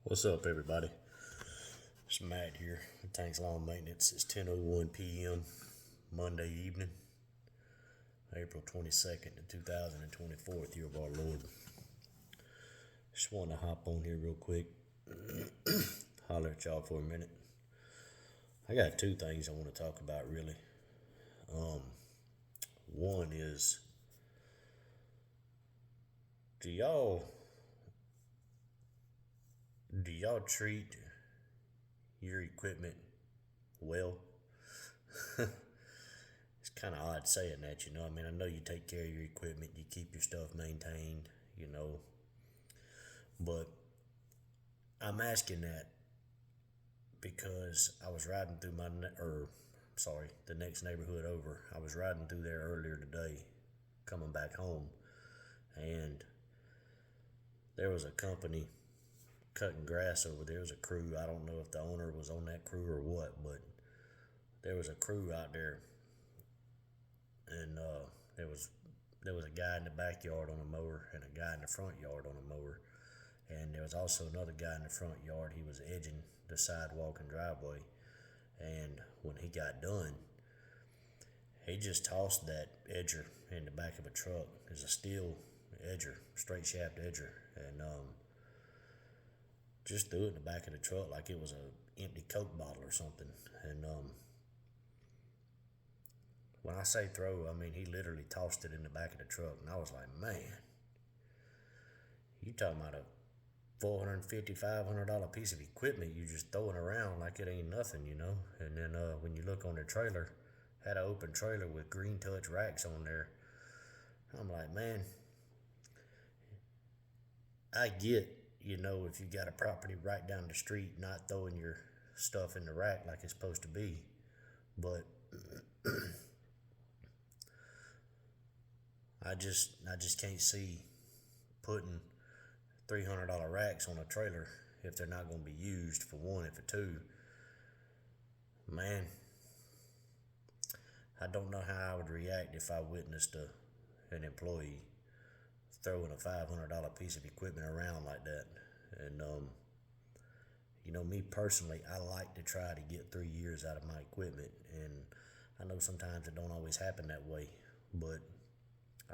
What's up, everybody? It's Matt here with Tanks Lawn Maintenance. It's 10:01 p.m. Monday evening, April 22nd, 2024, with year of our Lord. Just wanted to hop on here real quick, holler at y'all for a minute. I got two things I want to talk about, really. One is, do y'all treat your equipment well? It's kind of odd saying that, I mean, I know you take care of your equipment, you keep your stuff maintained, but I'm asking that because I was riding through the next neighborhood over. I was riding through there earlier today, coming back home, and there was a company cutting grass over there. Was a crew. I don't know if the owner was on that crew or what, but there was a crew out there, and there was a guy in the backyard on a mower and a guy in the front yard on a mower, and there was also another guy in the front yard. He was edging the sidewalk and driveway, and when he got done, he just tossed that edger in the back of a truck. It's a steel edger, straight shaft edger, and just threw it in the back of the truck like it was a empty Coke bottle or something. And when I say throw, I mean he literally tossed it in the back of the truck, and I was like, man, you talking about a $450, $500 piece of equipment you just throwing around like it ain't nothing. And then when you look on the trailer, had an open trailer with Green Touch racks on there. I'm like, man, I get, if you got a property right down the street, not throwing your stuff in the rack like it's supposed to be, but I just can't see putting $300 racks on a trailer if they're not going to be used, for one, and for two, man, I don't know how I would react if I witnessed an employee throwing a $500 piece of equipment around like that. And me personally, I like to try to get 3 years out of my equipment, and I know sometimes it don't always happen that way, but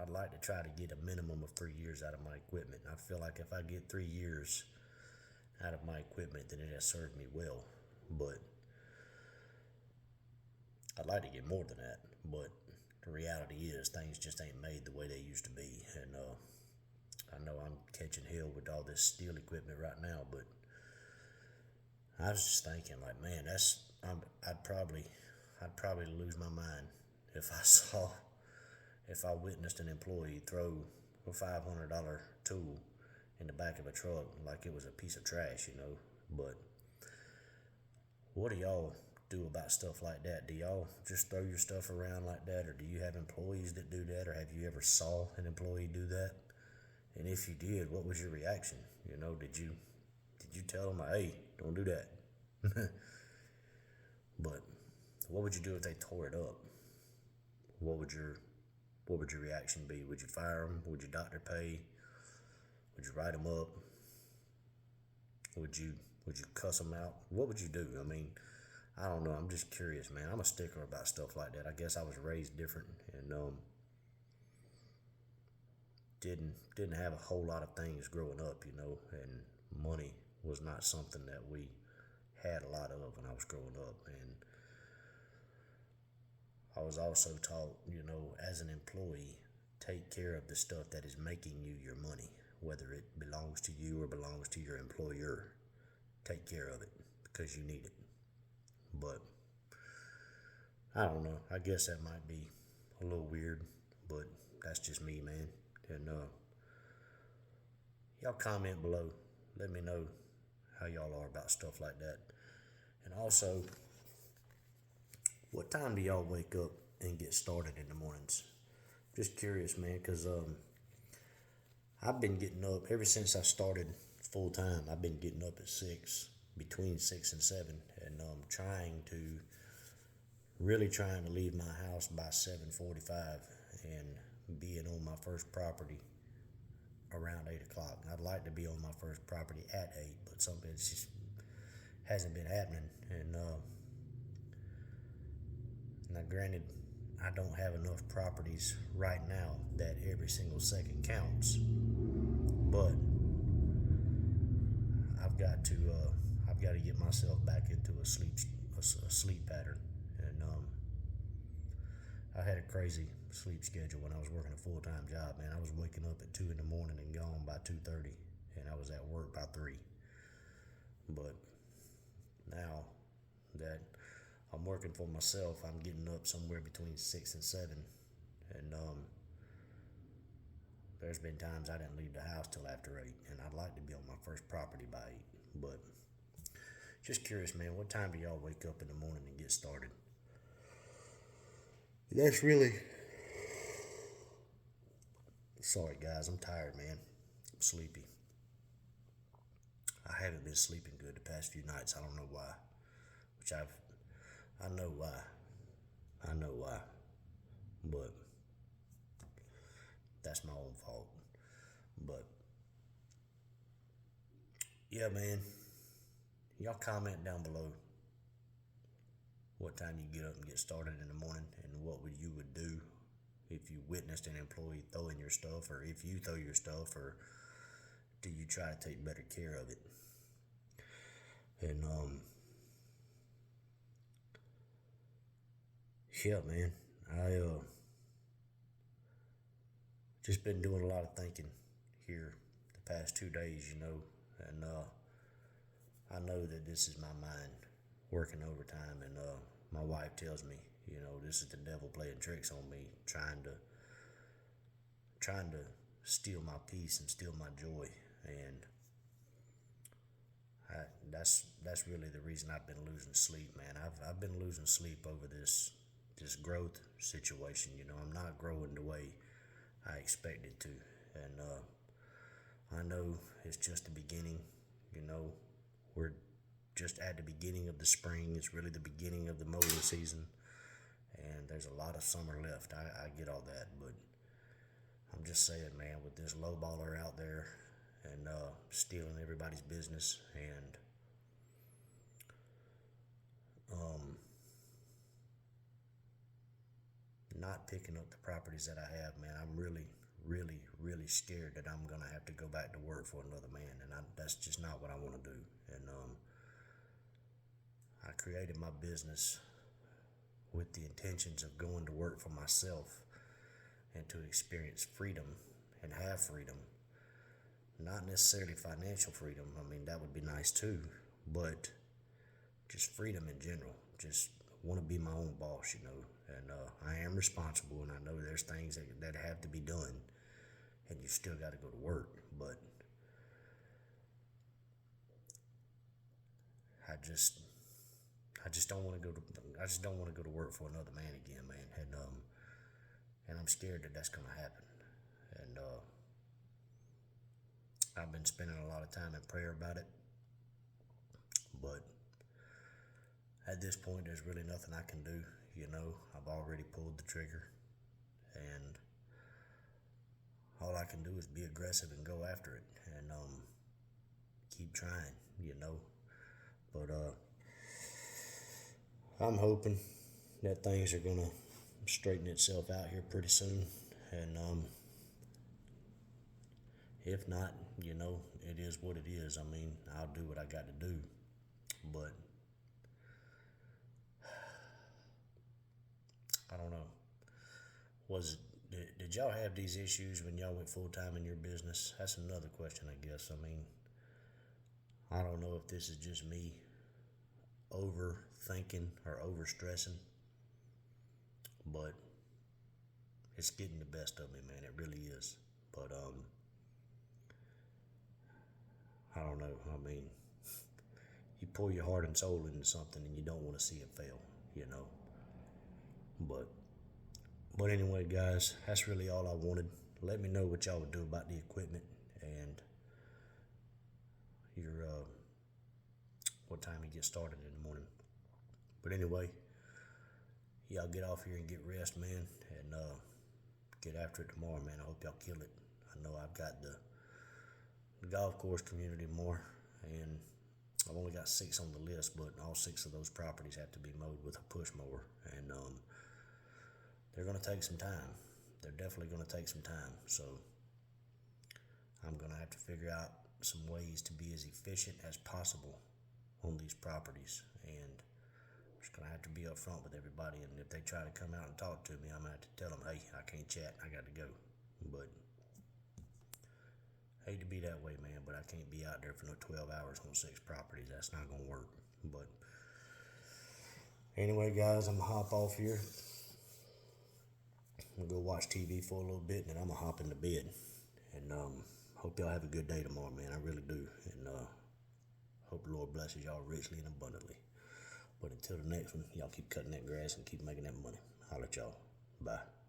I'd like to try to get a minimum of 3 years out of my equipment. I feel like if I get 3 years out of my equipment, then it has served me well. But I'd like to get more than that. But the reality is, things just ain't made the way they used to be. And I know I'm catching hell with all this steel equipment right now, but I was just thinking, like, man, I'd probably lose my mind if I witnessed an employee throw a $500 tool in the back of a truck like it was a piece of trash. But what do y'all do about stuff like that? Do y'all just throw your stuff around like that, or do you have employees that do that, or have you ever saw an employee do that? And if you did, what was your reaction? Did you tell them, like, hey, don't do that? But what would you do if they tore it up? What would your reaction be? Would you fire them? Would you doctor pay? Would you write them up? Would you cuss them out? What would you do? I mean, I don't know. I'm just curious, man. I'm a stickler about stuff like that. I guess I was raised different, and didn't have a whole lot of things growing up, and money was not something that we had a lot of when I was growing up. And I was also taught, as an employee, take care of the stuff that is making you your money, whether it belongs to you or belongs to your employer. Take care of it because you need it. But I don't know. I guess that might be a little weird, but that's just me, man. And y'all comment below. Let me know how y'all are about stuff like that. And also, what time do y'all wake up and get started in the mornings? Just curious, man, because I've been getting up ever since I started full time. I've been getting up at 6, between 6 and 7, and really trying to leave my house by 7:45 and being on my first property around 8 o'clock. I'd like to be on my first property at 8, but something just hasn't been happening. And now, granted, I don't have enough properties right now that every single second counts, but I've got to get myself back into a sleep pattern. And I had a crazy sleep schedule when I was working a full-time job, man. I was waking up at 2 in the morning and gone by 2:30, and I was at work by 3. But now that I'm working for myself, I'm getting up somewhere between 6 and 7, and there's been times I didn't leave the house till after 8, and I'd like to be on my first property by 8. But just curious, man, what time do y'all wake up in the morning and get started? That's really... Sorry, guys, I'm tired, man. I'm sleepy. I haven't been sleeping good the past few nights. I don't know why. I know why. I know why. But that's my own fault. But yeah, man. Y'all comment down below what time you get up and get started in the morning, and what you would do if you witnessed an employee throwing your stuff, or if you throw your stuff, or do you try to take better care of it? And yeah, man, I just been doing a lot of thinking here the past 2 days, and I know that this is my mind working overtime, and my wife tells me, this is the devil playing tricks on me, trying to steal my peace and steal my joy. And that's really the reason I've been losing sleep, man. I've been losing sleep over this growth situation. I'm not growing the way I expected to, and I know it's just the beginning. We're just at the beginning of the spring. It's really the beginning of the mowing season, and there's a lot of summer left. I get all that, but I'm just saying, man, with this lowballer out there and stealing everybody's business, and not picking up the properties that I have, man, I'm really, really, really scared that I'm gonna have to go back to work for another man, and that's just not what I want to do. And I created my business with the intentions of going to work for myself and to experience freedom and have freedom. Not necessarily financial freedom. I mean, that would be nice too, but just freedom in general. Just want to be my own boss, and I am responsible, and I know there's things that have to be done, and you still got to go to work, but I just don't want to go to work for another man again, man. And I'm scared that that's gonna happen. And I've been spending a lot of time in prayer about it, but at this point, there's really nothing I can do. I've already pulled the trigger, and all I can do is be aggressive and go after it, and keep trying. But I'm hoping that things are gonna straighten itself out here pretty soon, and if not, it is what it is. I mean, I'll do what I got to do, but I don't know. Did y'all have these issues when y'all went full-time in your business? That's another question, I guess. I mean, I don't know if this is just me overthinking or overstressing, but it's getting the best of me, man. It really is. But I don't know. I mean, you pour your heart and soul into something, and you don't want to see it fail, But anyway, guys, that's really all I wanted. Let me know what y'all would do about the equipment, and your what time you get started in the morning. But anyway, y'all get off here and get rest, man, and get after it tomorrow, man. I hope y'all kill it. I know I've got the golf course community more, and I've only got 6 on the list, but all 6 of those properties have to be mowed with a push mower, and they're going to take some time. They're definitely going to take some time, so I'm going to have to figure out some ways to be as efficient as possible on these properties, and I'm just going to have to be upfront with everybody, and if they try to come out and talk to me, I'm going to have to tell them, hey, I can't chat, I got to go. But hate to be that way, man, but I can't be out there for no 12 hours on 6 properties. That's not going to work. But anyway, guys, I'm going to hop off here. I'm going to go watch TV for a little bit, and then I'm going to hop into bed. And hope y'all have a good day tomorrow, man. I really do. And hope the Lord blesses y'all richly and abundantly. But until the next one, y'all keep cutting that grass and keep making that money. Holla at y'all. Bye.